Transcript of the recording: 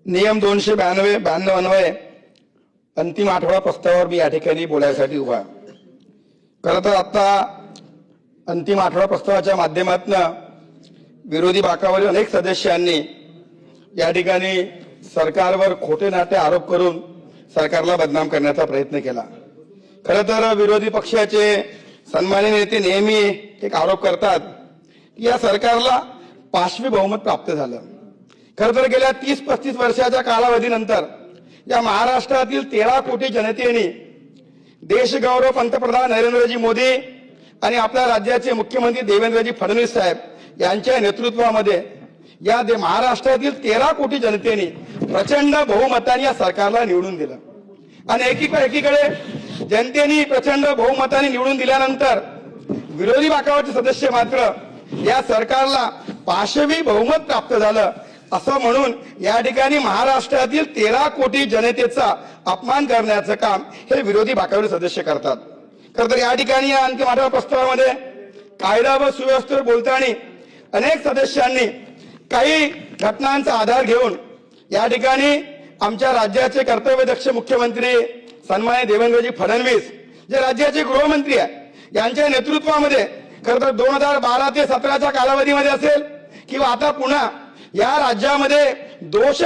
नियम 292 अन्वये अंतिम आठवडा प्रस्तावावर मी या ठिकाणी बोलायसाठी उभा आहे. खरं तर आता अंतिम आठवडा प्रस्तावाच्या माध्यमातून विरोधी बाकावरील अनेक सदस्यांनी या ठिकाणी सरकारवर खोटे नाटे आरोप करून सरकारला बदनाम करण्याचा प्रयत्न केला. खरं तर विरोधी पक्षाचे सन्माननीय नेते नेहमी एक आरोप करतात की या सरकारला पाशवी बहुमत प्राप्त झालं. खरं तर गेल्या 30-35 वर्षाच्या कालावधीनंतर या महाराष्ट्रातील 13 कोटी जनतेने देशगौरव पंतप्रधान नरेंद्रजी मोदी आणि आपल्या राज्याचे मुख्यमंत्री देवेंद्रजी फडणवीस साहेब यांच्या नेतृत्वामध्ये या महाराष्ट्रातील 13 कोटी जनतेने प्रचंड बहुमताने या सरकारला निवडून दिलं. आणि एकीकडे जनतेने प्रचंड बहुमताने निवडून दिल्यानंतर विरोधी बाकावरचे सदस्य मात्र या सरकारला पाशवी बहुमत प्राप्त झालं असं म्हणून या ठिकाणी महाराष्ट्रातील 13 कोटी जनतेचा अपमान करण्याचं काम हे विरोधी बाकावरील सदस्य करतात. खरं तर या ठिकाणी या अंतिम आठवडा प्रस्तावामध्ये कायदा व सुव्यवस्थेवर बोलताना अनेक सदस्यांनी काही घटनांचा आधार घेऊन या ठिकाणी आमच्या राज्याचे कर्तव्यदक्ष मुख्यमंत्री सन्माननीय देवेंद्रजी फडणवीस जे राज्याचे गृहमंत्री आहे यांच्या नेतृत्वामध्ये खरं तर 2012 ते 2017च्या कालावधीमध्ये असेल किंवा आता पुन्हा या राज्यामध्ये दोष